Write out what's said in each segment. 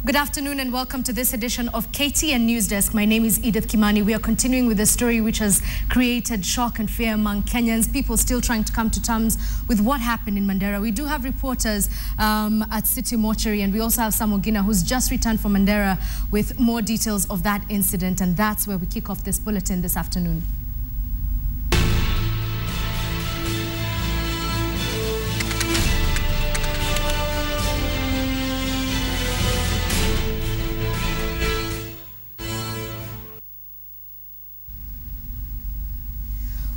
Good afternoon and welcome to this edition of KTN Newsdesk. My name is Edith Kimani. We are continuing with a story which has created shock and fear among Kenyans, people still trying to come to terms with what happened in Mandera. We do have reporters at City Mortuary, and we also have Sam Ogina, who's just returned from Mandera with more details of that incident, and that's where we kick off this bulletin this afternoon.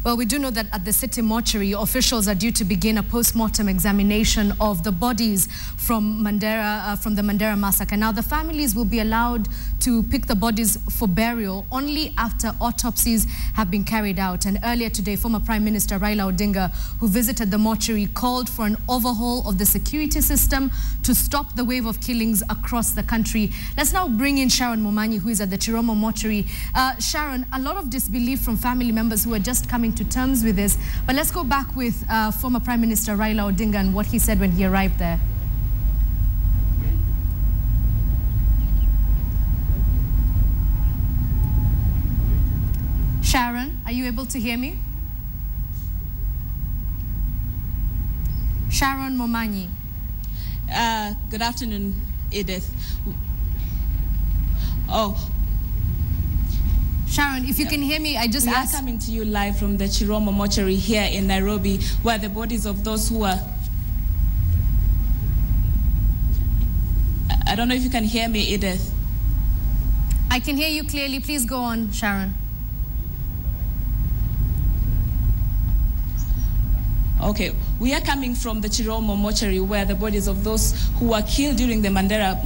Well, we do know that at the City Mortuary, officials are due to begin a post-mortem examination of the bodies from Mandera, from the Mandera massacre. Now, the families will be allowed to pick the bodies for burial only after autopsies have been carried out. And earlier today, former Prime Minister Raila Odinga, who visited the mortuary, called for an overhaul of the security system to stop the wave of killings across the country. Let's now bring in Sharon Momanyi, who is at the Chiromo Mortuary. Sharon, a lot of disbelief from family members who are just coming to terms with this, but let's go back with former Prime Minister Raila Odinga and what he said when he arrived there. Sharon, are you able to hear me? Sharon Momanyi. Good afternoon, Edith. Sharon, if you can hear me, I just asked... We are coming to you live from the Chiromo Mortuary here in Nairobi, where the bodies of those who are... I don't know if you can hear me, Edith. I can hear you clearly. Please go on, Sharon. Okay, we are coming from the Chiromo Mortuary, where the bodies of those who were killed during the Mandera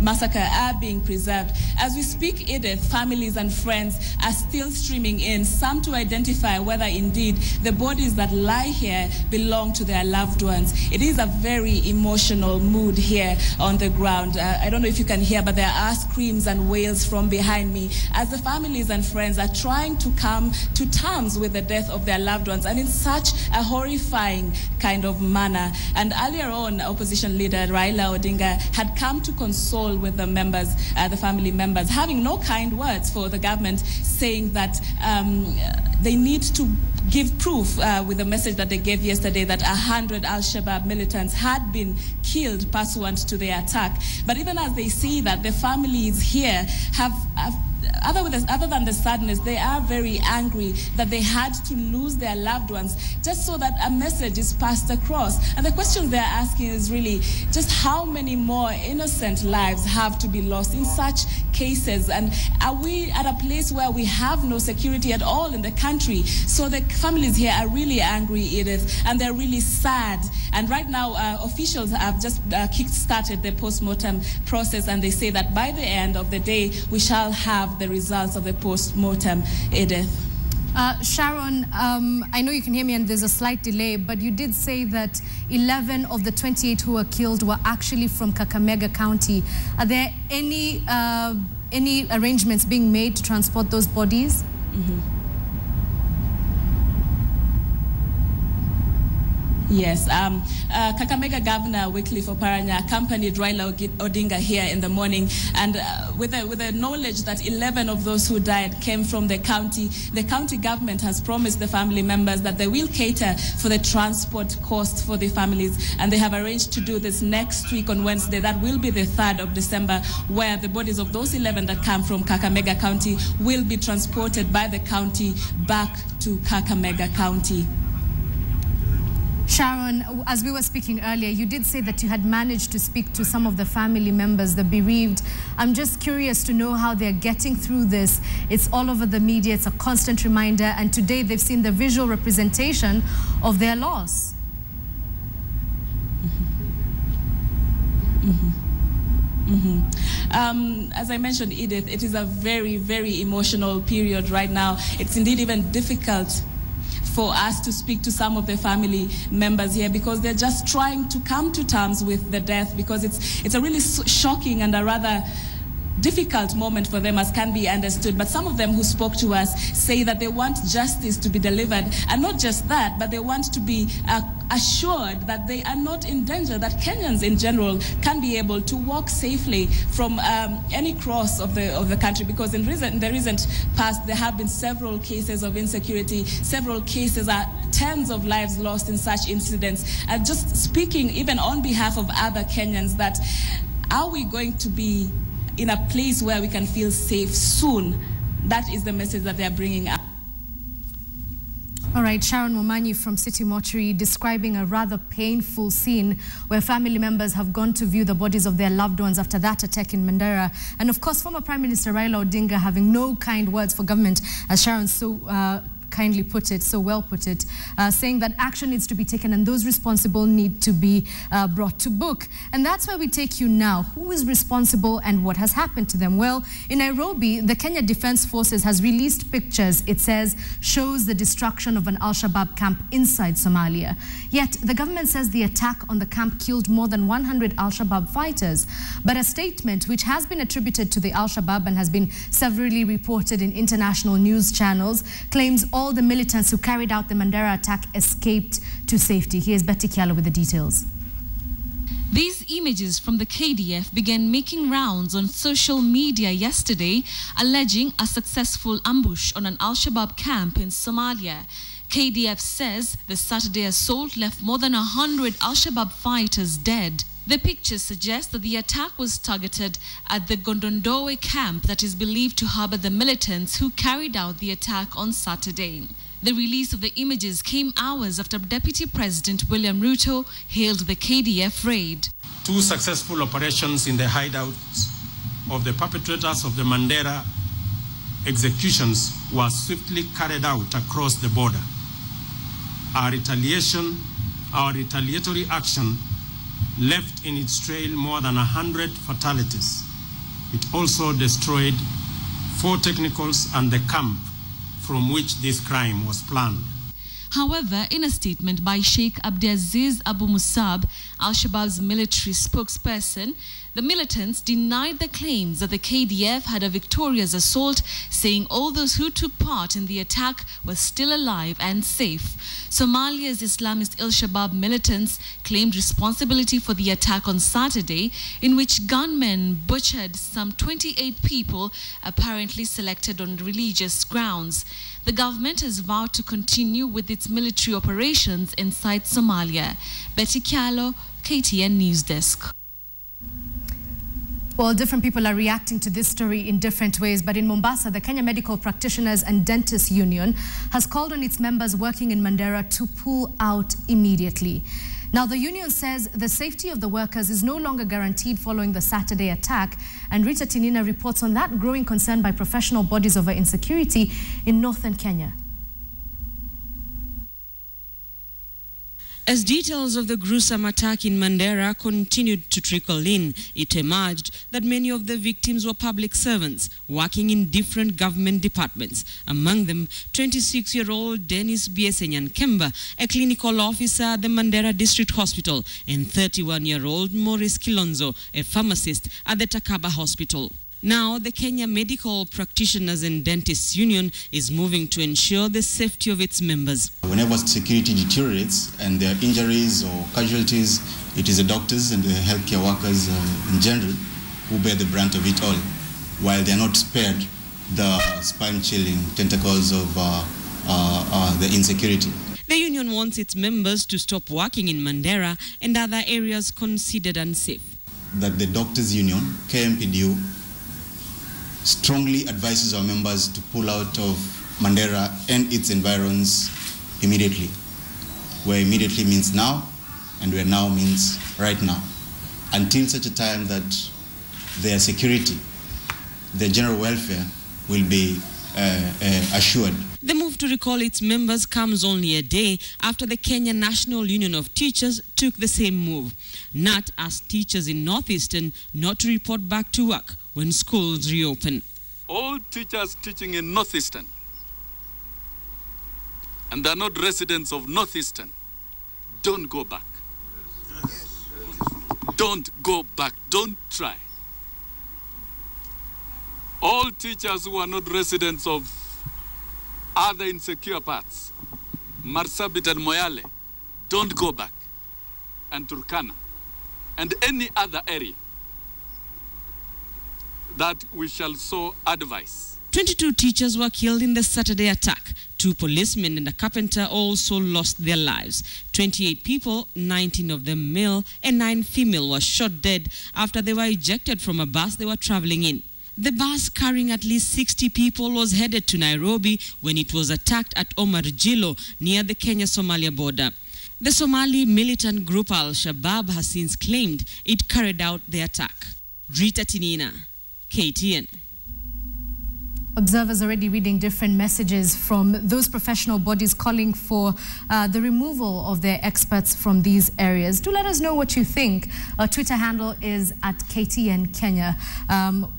massacre are being preserved. As we speak, Edith, families and friends are still streaming in, some to identify whether indeed the bodies that lie here belong to their loved ones. It is a very emotional mood here on the ground. I don't know if you can hear, but there are screams and wails from behind me as the families and friends are trying to come to terms with the death of their loved ones, and in such a horrifying kind of manner. And earlier on, opposition leader Raila Odinga had come to console with the members, the family members, having no kind words for the government, saying that they need to give proof with the message that they gave yesterday that 100 Al-Shabaab militants had been killed pursuant to the attack. But even as they see that, the families here have other than the sadness, they are very angry that they had to lose their loved ones just so that a message is passed across. And the question they're asking is really just how many more innocent lives have to be lost in such cases? And are we at a place where we have no security at all in the country? So the families here are really angry, Edith, and they're really sad. And right now, officials have just kick-started the post-mortem process, and they say that by the end of the day, we shall have the results of the post-mortem, Edith. Sharon, I know you can hear me and there's a slight delay, but you did say that 11 of the 28 who were killed were actually from Kakamega County. Are there any arrangements being made to transport those bodies? Mm-hmm. Yes, Kakamega Governor Wycliffe Oparanya accompanied Raila Odinga here in the morning, and with the knowledge that 11 of those who died came from the county government has promised the family members that they will cater for the transport costs for the families, and they have arranged to do this next week on Wednesday. That will be the 3rd of December, where the bodies of those 11 that come from Kakamega County will be transported by the county back to Kakamega County. Sharon, as we were speaking earlier, you did say that you had managed to speak to some of the family members, the bereaved. I'm just curious to know how they're getting through this. It's all over the media. It's a constant reminder. And today they've seen the visual representation of their loss. Mm-hmm. Mm-hmm. As I mentioned, Edith, it is a very, very emotional period right now. It's indeed even difficult for us to speak to some of the family members here because they're just trying to come to terms with the death, because it's a really shocking and a rather difficult moment for them, as can be understood. But some of them who spoke to us say that they want justice to be delivered. And not just that, but they want to be assured that they are not in danger, that Kenyans in general can be able to walk safely from any cross of the country. Because in the recent past, there have been several cases of insecurity, several cases, tens of lives lost in such incidents. And just speaking even on behalf of other Kenyans, that are we going to be in a place where we can feel safe soon? That is the message that they are bringing up. All right, Sharon Momanyi from City Mortuary describing a rather painful scene where family members have gone to view the bodies of their loved ones after that attack in Mandera. And of course, former Prime Minister Raila Odinga having no kind words for government, as Sharon so kindly put it, so well put it, saying that action needs to be taken and those responsible need to be brought to book. And that's where we take you now. Who is responsible and what has happened to them? Well, in Nairobi, the Kenya Defense Forces has released pictures, it says, shows the destruction of an Al-Shabaab camp inside Somalia. Yet, the government says the attack on the camp killed more than 100 Al-Shabaab fighters. But a statement which has been attributed to the Al-Shabaab and has been severely reported in international news channels claims all the militants who carried out the Mandera attack escaped to safety. Here's Betty Kialo with the details. These images from the KDF began making rounds on social media yesterday, alleging a successful ambush on an Al-Shabaab camp in Somalia. KDF says the Saturday assault left more than 100 Al-Shabaab fighters dead. The pictures suggest that the attack was targeted at the Gondondowe camp that is believed to harbor the militants who carried out the attack on Saturday. The release of the images came hours after Deputy President William Ruto hailed the KDF raid. 2 successful operations in the hideouts of the perpetrators of the Mandera executions were swiftly carried out across the border. Our retaliatory action left in its trail more than 100 fatalities. It also destroyed 4 technicals and the camp from which this crime was planned. However, in a statement by Sheikh Abdiaziz Abu Musab, Al-Shabaab's military spokesperson, the militants denied the claims that the KDF had a victorious assault, saying all those who took part in the attack were still alive and safe. Somalia's Islamist Al-Shabaab militants claimed responsibility for the attack on Saturday, in which gunmen butchered some 28 people, apparently selected on religious grounds. The government has vowed to continue with its military operations inside Somalia. Betty Kialo, KTN Newsdesk. Well, different people are reacting to this story in different ways, but in Mombasa, the Kenya Medical Practitioners and Dentists Union has called on its members working in Mandera to pull out immediately. Now, the union says the safety of the workers is no longer guaranteed following the Saturday attack, and Rita Tinina reports on that growing concern by professional bodies over insecurity in northern Kenya. As details of the gruesome attack in Mandera continued to trickle in, it emerged that many of the victims were public servants working in different government departments. Among them, 26-year-old Dennis Biesenyan Kemba, a clinical officer at the Mandera District Hospital, and 31-year-old Maurice Kilonzo, a pharmacist at the Takaba Hospital. Now, the Kenya Medical Practitioners and Dentists Union is moving to ensure the safety of its members. Whenever security deteriorates and there are injuries or casualties, it is the doctors and the healthcare workers in general who bear the brunt of it all, while they are not spared the spine-chilling tentacles of the insecurity. The union wants its members to stop working in Mandera and other areas considered unsafe. That the Doctors Union, KMPDU, strongly advises our members to pull out of Mandera and its environs immediately, where immediately means now and where now means right now, until such a time that their security, their general welfare will be assured. The move to recall its members comes only a day after the Kenya National Union of Teachers took the same move. NAT asked teachers in Northeastern not to report back to work when schools reopen. All teachers teaching in Northeastern, and they're not residents of Northeastern, don't go back. Don't go back. Don't try. All teachers who are not residents of other insecure parts, Marsabit and Moyale, don't go back. And Turkana, and any other area that we shall so advise. 22 teachers were killed in the Saturday attack. 2 policemen and a carpenter also lost their lives. 28 people, 19 of them male and 9 female, were shot dead after they were ejected from a bus they were traveling in. The bus carrying at least 60 people was headed to Nairobi when it was attacked at Omar Jilo near the Kenya-Somalia border. The Somali militant group Al-Shabaab has since claimed it carried out the attack. Rita Tinina, KTN. Observers already reading different messages from those professional bodies calling for the removal of their experts from these areas. Do let us know what you think. Our Twitter handle is at KTN Kenya.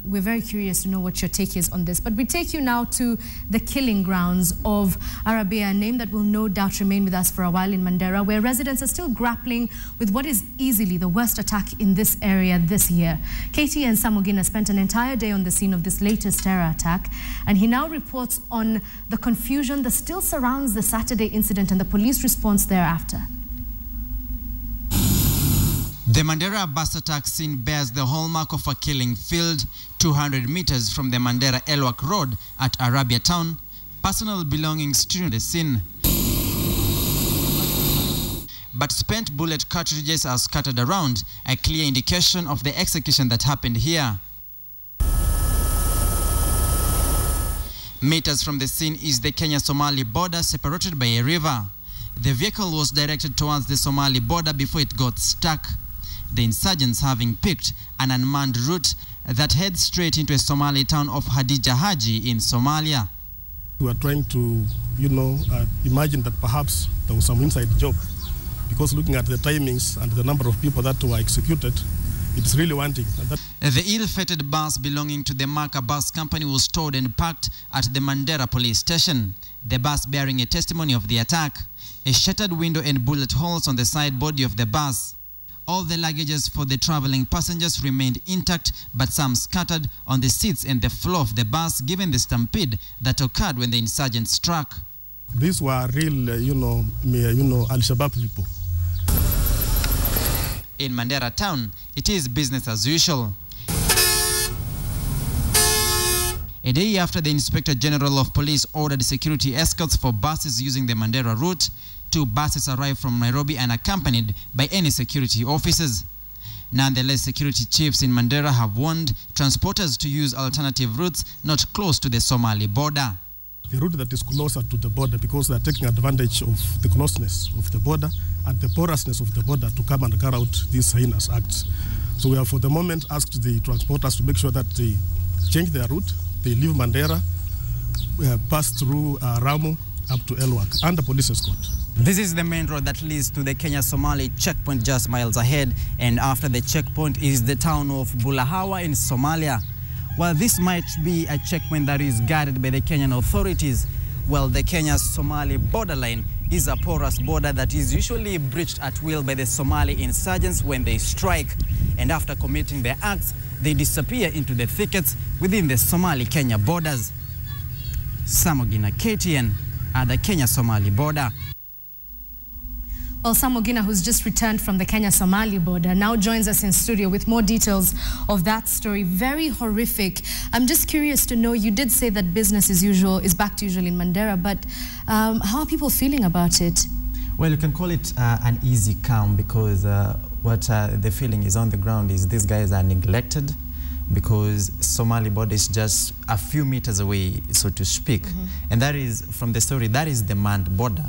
We're very curious to know what your take is on this. But we take you now to the killing grounds of Arabia, a name that will no doubt remain with us for a while in Mandera, where residents are still grappling with what is easily the worst attack in this area this year. KTN Samogina spent an entire day on the scene of this latest terror attack, and he now reports on the confusion that still surrounds the Saturday incident and the police response thereafter. The Mandera bus attack scene bears the hallmark of a killing field 200 meters from the Mandera Elwak Road at Arabia Town. Personal belongings strewn the scene. But spent bullet cartridges are scattered around, a clear indication of the execution that happened here. Meters from the scene is the Kenya-Somali border separated by a river. The vehicle was directed towards the Somali border before it got stuck. The insurgents having picked an unmanned route that heads straight into a Somali town of Hadija Haji in Somalia. We are trying to, imagine that perhaps there was some inside job, because looking at the timings and the number of people that were executed, it's really wanting. The ill-fated bus belonging to the Marka Bus Company was towed and parked at the Mandera police station. The bus bearing a testimony of the attack. A shattered window and bullet holes on the side body of the bus. All the luggages for the traveling passengers remained intact, but some scattered on the seats and the floor of the bus, given the stampede that occurred when the insurgents struck. These were real, Al-Shabaab people. In Mandera town, it is business as usual. A day after the Inspector General of Police ordered security escorts for buses using the Mandera route, 2 buses arrived from Nairobi unaccompanied by any security officers. Nonetheless, security chiefs in Mandera have warned transporters to use alternative routes not close to the Somali border. The route that is closer to the border, because they are taking advantage of the closeness of the border and the porousness of the border to come and carry out these heinous acts. So we have for the moment asked the transporters to make sure that they change their route, they leave Mandera, pass through Ramu up to Elwak under police escort. This is the main road that leads to the Kenya-Somali checkpoint just miles ahead, and after the checkpoint is the town of Bulahawa in Somalia. While this might be a checkpoint that is guarded by the Kenyan authorities, well, the Kenya-Somali borderline is a porous border that is usually breached at will by the Somali insurgents when they strike, and after committing their acts, they disappear into the thickets within the Somali-Kenya borders. Samogina, KTN, at the Kenya-Somali border. Well, Samogina, who's just returned from the Kenya-Somali border, now joins us in studio with more details of that story. Very horrific. I'm just curious to know, you did say that business as usual is back to usual in Mandera, but how are people feeling about it? Well, you can call it an easy calm, because what the feeling is on the ground is these guys are neglected, because Somali border is just a few meters away, so to speak. And that is, from the story, that is the manned border.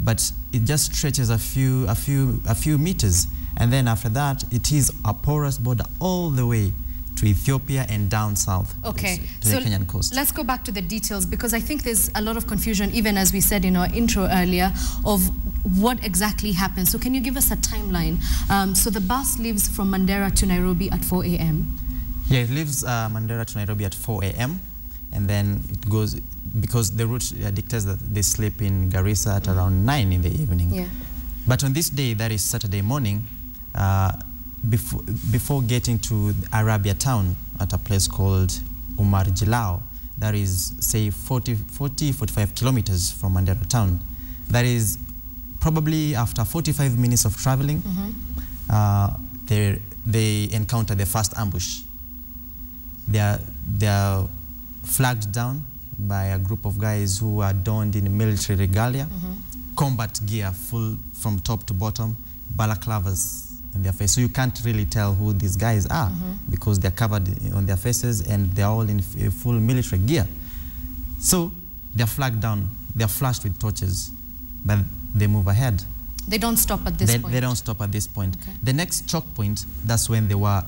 But it just stretches a few meters, and then after that it is a porous border all the way to Ethiopia and down south to the Kenyan coast. Let's go back to the details, because I think there's a lot of confusion, even as we said in our intro earlier, of what exactly happened. So can you give us a timeline? So the bus leaves from Mandera to Nairobi at 4 a.m. Yeah, it leaves Mandera to Nairobi at 4 a.m. and then it goes, because the route dictates that they sleep in Garissa at around 9 in the evening. Yeah. But on this day, that is Saturday morning, before getting to Arabia town at a place called Umar Jilao, that is, say, 45 kilometers from Mandera town. That is probably after 45 minutes of traveling, they encounter the first ambush. They are flagged down by a group of guys who are donned in military regalia, combat gear full from top to bottom, balaclavas in their face. So you can't really tell who these guys are because they're covered on their faces and they're all in full military gear. So they're flagged down, they're flashed with torches, but they move ahead. They don't stop at this point? They don't stop at this point. Okay. The next choke point, that's when they were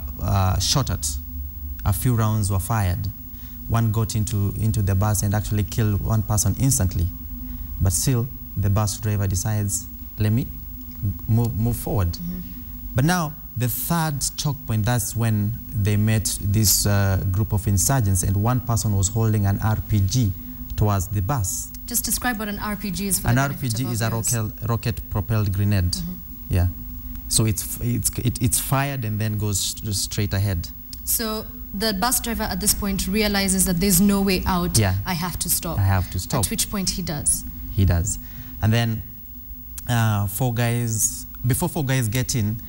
shot at. A few rounds were fired. One got into the bus and actually killed one person instantly. But still, the bus driver decides, let me move forward. But now, the third choke point, that's when they met this group of insurgents and one person was holding an RPG towards the bus. Just describe what an RPG is for an the RPG is a rocket-propelled grenade. Yeah. So it's fired and then goes straight ahead. So the bus driver at this point realizes that there's no way out. Yeah. I have to stop. I have to stop. At which point he does. He does. And then before four guys get in,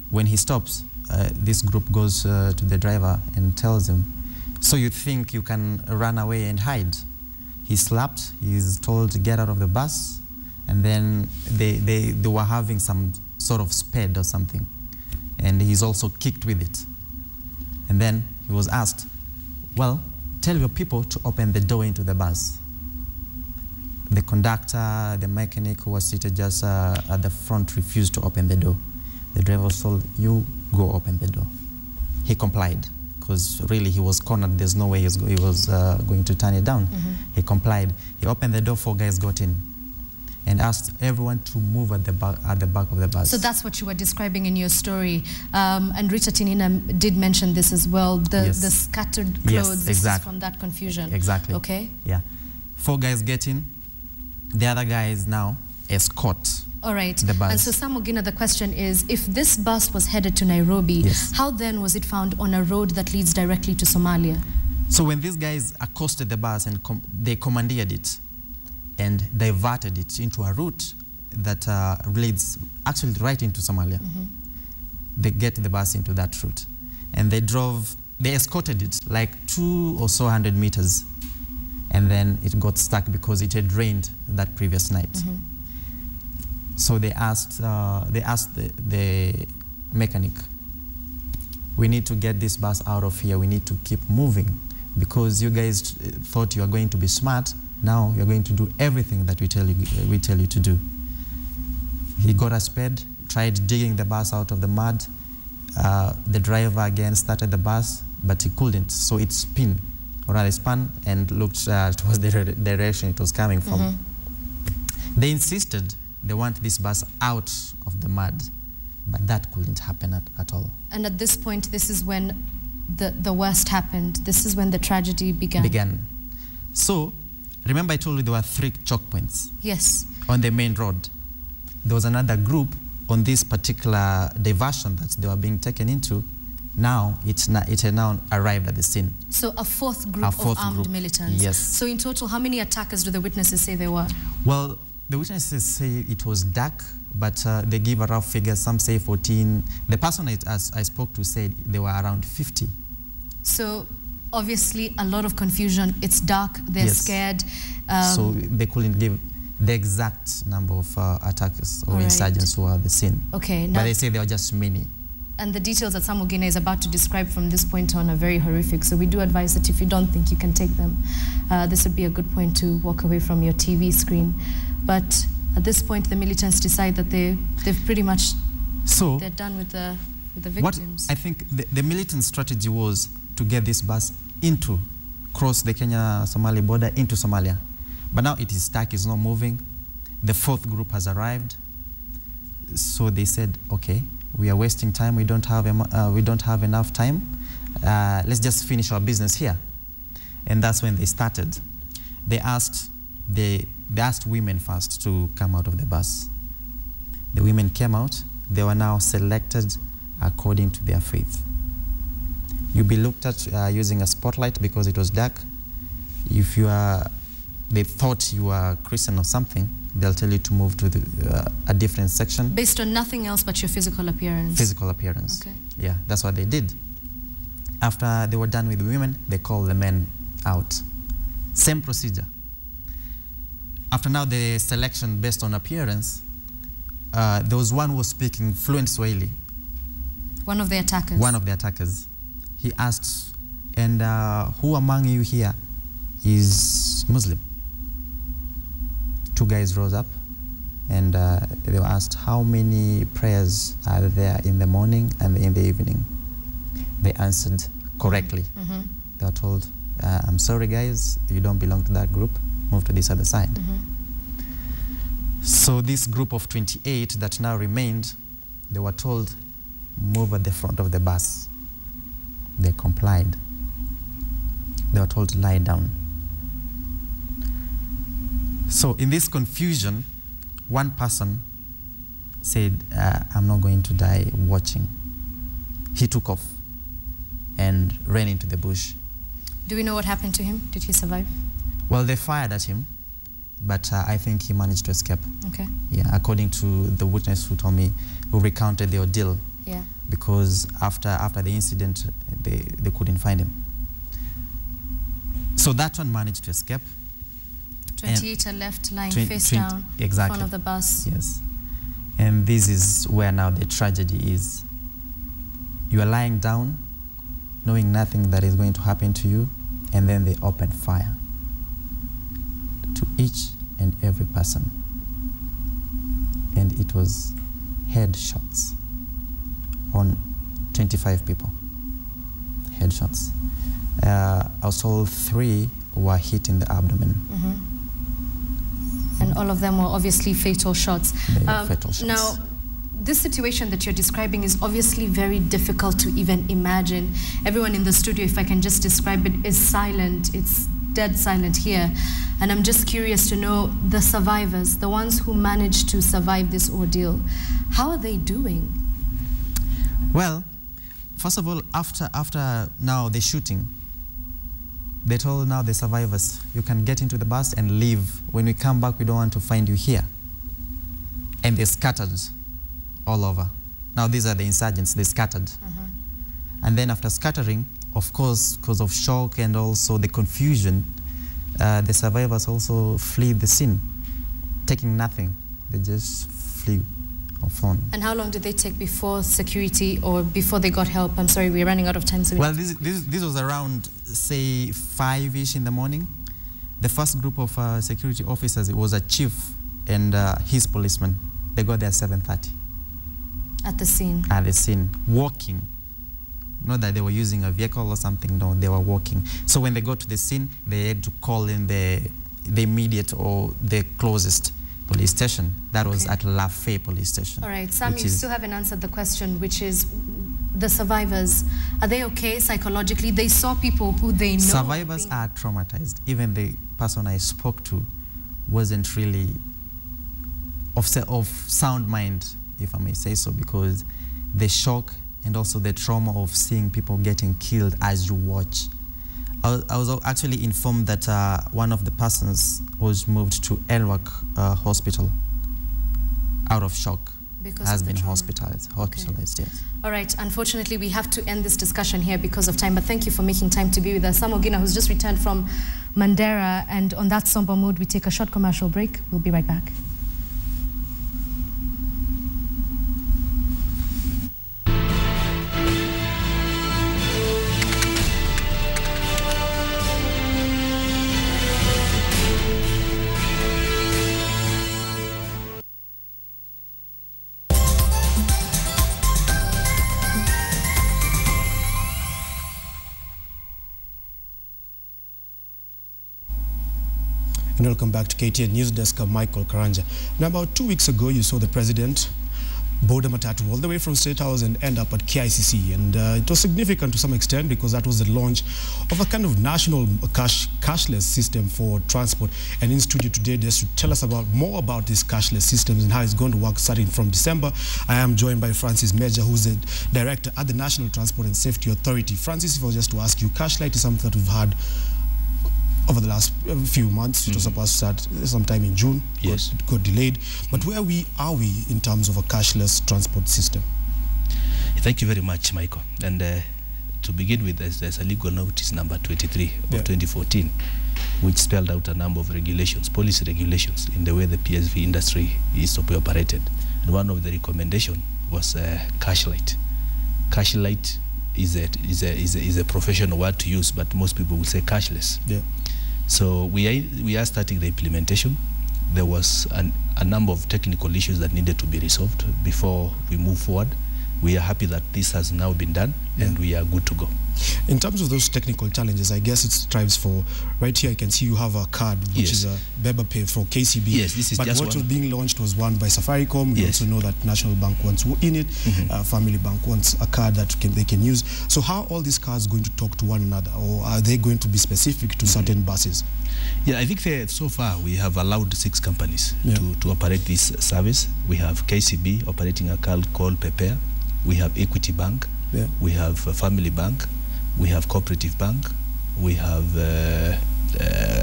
when he stops, this group goes to the driver and tells him, so you think you can run away and hide? He's slapped, he's told to get out of the bus, and then they were having some sort of spade or something, and he's also kicked with it. And then he was asked, well, tell your people to open the door into the bus. The conductor, the mechanic who was seated just at the front refused to open the door. The driver was told, you go open the door. He complied, because really he was cornered. There's no way he was going to turn it down. He complied. He opened the door, four guys got in and asked everyone to move at the back of the bus. So that's what you were describing in your story. And Richard Tinina did mention this as well, the scattered clothes. Yes, exactly. This is from that confusion. Exactly. Okay. Yeah. Four guys get in. The other guys now escort all right. the bus. And so, Sam Ogina, the question is, if this bus was headed to Nairobi, how then was it found on a road that leads directly to Somalia? So when these guys accosted the bus and they commandeered it and diverted it into a route that leads actually right into Somalia, they get the bus into that route. And they escorted it like 200 or so meters. And then it got stuck because it had rained that previous night. So they asked the mechanic, we need to get this bus out of here. We need to keep moving because you guys thought you were going to be smart. Now you're going to do everything that we tell you to do. He got a spade, tried digging the bus out of the mud. The driver again started the bus, but he couldn't. So it spun, or rather spun, and looked towards the direction it was coming from. They insisted they want this bus out of the mud, but that couldn't happen at all. And at this point, this is when the worst happened. This is when the tragedy began. So, remember I told you there were 3 choke points. Yes. On the main road. There was another group on this particular diversion that they were being taken into. Now, it had now arrived at the scene. So a fourth group of armed militants. Yes. So in total, how many attackers do the witnesses say there were? Well, the witnesses say it was dark, but they give a rough figure. Some say 14. The person I spoke to said there were around 50. So obviously a lot of confusion. It's dark, they're scared. So they couldn't give the exact number of attackers or insurgents who were at the scene. Okay. But they say there were just many. And the details that Sam Ogina is about to describe from this point on are very horrific. So we do advise that if you don't think you can take them, this would be a good point to walk away from your TV screen. But at this point, the militants decide that they've pretty much, they're done with the victims. What I think the militant strategy was to get this bus cross the Kenya-Somali border into Somalia. But now it is stuck, it's not moving. The fourth group has arrived. So they said, okay, we are wasting time, we don't have enough time. Let's just finish our business here. And that's when they started. They asked women first to come out of the bus. The women came out. They were now selected according to their faith. You'll be looked at using a spotlight because it was dark. If they thought you were Christian or something, they'll tell you to move to a different section. Based on nothing else but your physical appearance? Physical appearance. Okay. Yeah, that's what they did. After they were done with the women, they called the men out. Same procedure. After now the selection based on appearance, there was one who was speaking fluent Swahili. One of the attackers? One of the attackers. He asked, and who among you here is Muslim? Two guys rose up and they were asked, how many prayers are there in the morning and in the evening? They answered correctly. Mm-hmm. They were told, I'm sorry guys, you don't belong to that group, move to this other side. Mm-hmm. So this group of 28 that now remained, they were told, move at the front of the bus. They complied. They were told to lie down. So in this confusion, one person said, I'm not going to die watching. He took off and ran into the bush. Do we know what happened to him? Did he survive? Well, they fired at him, but I think he managed to escape. Okay. Yeah, according to the witness who told me, who recounted the ordeal. Yeah. Because after the incident, they couldn't find him. So that one managed to escape. 28 are left lying face down exactly. in front of the bus. Yes. And this is where now the tragedy is. You are lying down, knowing nothing that is going to happen to you, and then they open fire to each and every person. And it was headshots on 25 people. Headshots. I was told 3 were hit in the abdomen. Mm-hmm. And all of them were obviously fatal shots. Fatal shots. Now, this situation that you're describing is obviously very difficult to even imagine. Everyone in the studio, if I can just describe it, is silent. It's dead silent here. And I'm just curious to know the survivors, the ones who managed to survive this ordeal, how are they doing? Well, first of all, after now the shooting, they told now the survivors, you can get into the bus and leave. When we come back, we don't want to find you here. And they scattered all over. Now these are the insurgents, they scattered. And then after scattering, of course, because of shock and also the confusion, the survivors also flee the scene, taking nothing. They just flew or flown. And how long did they take before security or before they got help? I'm sorry, we're running out of time. So well, this was around, say, 5-ish in the morning. The first group of security officers, it was a chief and his policeman. They got there at 7:30. At the scene? At the scene, walking. Not that they were using a vehicle or something, no, they were walking. So when they got to the scene, they had to call in the immediate or the closest police station. That was at La Fe police station. All right, Sam, you still haven't answered the question, which is the survivors. Are they okay psychologically? They saw people who they know. Survivors are traumatized. Even the person I spoke to wasn't really of sound mind, if I may say so, because the shock and also the trauma of seeing people getting killed as you watch. I was actually informed that one of the persons was moved to Elwak Hospital out of shock. Because has of the been trauma. hospitalized, yes. All right, unfortunately, we have to end this discussion here because of time, but thank you for making time to be with us. Sam Ogina, who's just returned from Mandera, and on that somber mood, we take a short commercial break. We'll be right back. And welcome back to KTN Newsdesk. I'm Michael Karanja. Now, about 2 weeks ago, you saw the president border matatu all the way from State House and end up at KICC. And it was significant to some extent because that was the launch of a kind of national cashless system for transport. And in studio today, just to tell us more about these cashless systems and how it's going to work starting from December, I am joined by Francis Major, who's the director at the National Transport and Safety Authority. Francis, if I was just to ask you, Cashlight is something that we've had over the last few months. It was supposed to start sometime in June. Yes. Got delayed. But where are we in terms of a cashless transport system? Thank you very much, Michael. And to begin with, there's a legal notice number 23 of 2014, which spelled out a number of regulations, policy regulations, in the way the PSV industry is to be operated. And one of the recommendations was Cashlight. Cashlight is a professional word to use, but most people will say cashless. Yeah. So we are starting the implementation. There was a number of technical issues that needed to be resolved before we move forward. We are happy that this has now been done, and we are good to go. In terms of those technical challenges, I guess it strives for, right here I can see you have a card, which is a Beba Pay for KCB. Yes, this is but just what one. was being launched was one by Safaricom. We also know that National Bank wants in it. Family Bank wants a card that they can use. So how are all these cards going to talk to one another, or are they going to be specific to certain buses? Yeah, I think so far we have allowed 6 companies to operate this service. We have KCB operating a card called Prepare. We have Equity Bank. We have Family Bank. We have Cooperative Bank. We have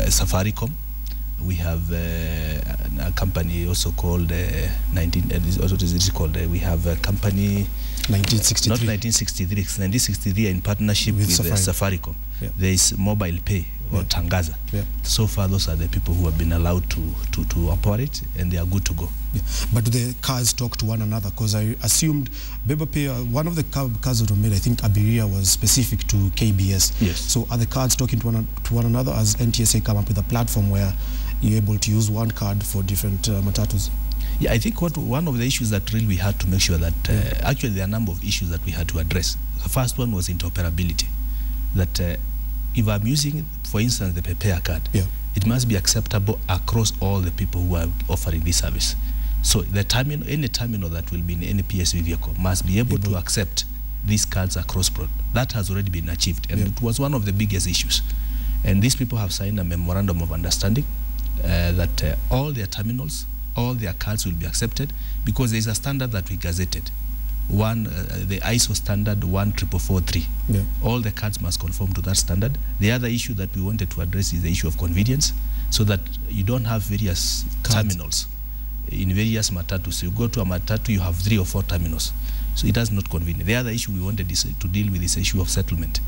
Safaricom. We have a company also called we have a company 1963. Not 1963. 1963 in partnership with Safaricom. There is Mobile Pay or Tangaza. So far, those are the people who have been allowed to operate, and they are good to go. But do the cards talk to one another? Because I assumed Beba Pay, one of the cards that were made, I think Abiria was specific to KBS. Yes. So are the cards talking to one another as NTSA come up with a platform where you're able to use one card for different matatus? Yeah, I think one of the issues that really we had to make sure that actually there are a number of issues that we had to address. The first one was interoperability. That if I'm using, for instance, the Prepare card, it must be acceptable across all the people who are offering this service. So the terminal, any terminal that will be in any PSV vehicle must be able to accept these cards across board. That has already been achieved, and it was one of the biggest issues. And these people have signed a memorandum of understanding that all their terminals, all their cards will be accepted, because there is a standard that we gazetted. The ISO standard 14443. All the cards must conform to that standard. The other issue that we wanted to address is the issue of convenience, so that you don't have various terminals in various matatus. You go to a matatu, you have 3 or 4 terminals. So it is not convenient. The other issue we wanted to deal with is the issue of settlement.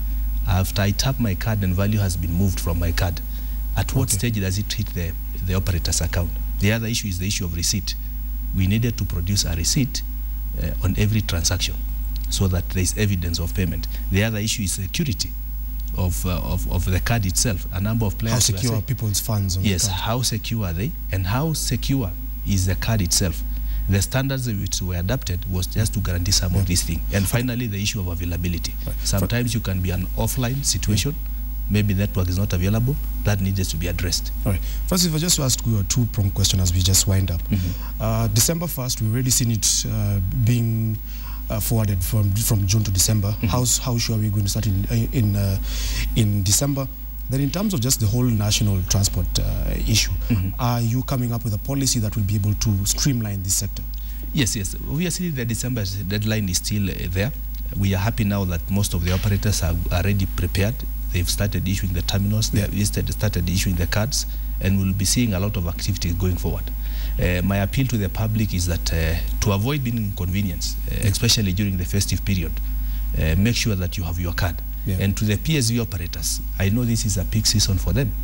After I tap my card and value has been moved from my card, at what stage does it hit the operator's account? The other issue is the issue of receipt. We needed to produce a receipt on every transaction so that there is evidence of payment. The other issue is security of the card itself. A number of players. How secure are people's funds on the card? How secure are they, and how secure is the card itself? The standards which were adapted was just to guarantee some of these things. And finally, the issue of availability. Sometimes you can be an offline situation. Maybe network is not available. That needs to be addressed. All right. First, if I just ask you a two-pronged question as we just wind up. December 1st, we've already seen it being forwarded from June to December. How sure are we going to start in December? Then in terms of just the whole national transport issue, are you coming up with a policy that will be able to streamline this sector? Yes. Obviously, the December deadline is still there. We are happy now that most of the operators are already prepared. They've started issuing the terminals, they've started issuing the cards, and we'll be seeing a lot of activity going forward. My appeal to the public is that to avoid being inconvenienced, especially during the festive period, make sure that you have your card. And to the PSV operators, I know this is a peak season for them.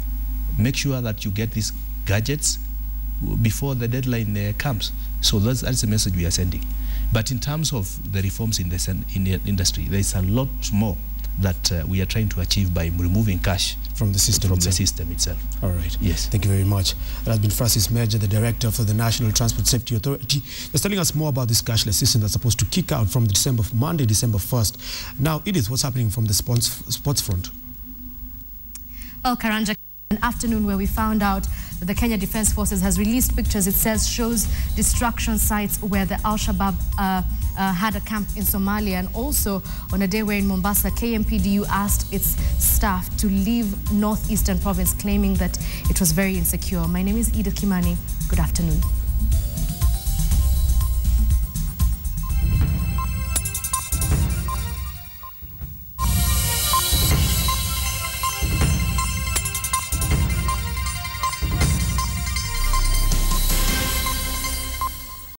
Make sure that you get these gadgets before the deadline comes. So that's the message we are sending. But in terms of the reforms in the industry, there is a lot more that we are trying to achieve by removing cash from the system itself. All right. Yes. Thank you very much. That has been Francis Major, the Director for the National Transport Safety Authority. He's telling us more about this cashless system that's supposed to kick out from Monday, December 1st. Now, Edith, what's happening from the sports front? Well, Karanja, an afternoon where we found out the Kenya Defense Forces has released pictures, it says, shows destruction sites where the Al-Shabaab had a camp in Somalia. And also on a day where in Mombasa, KMPDU asked its staff to leave northeastern province, claiming that it was very insecure. My name is Edith Kimani. Good afternoon.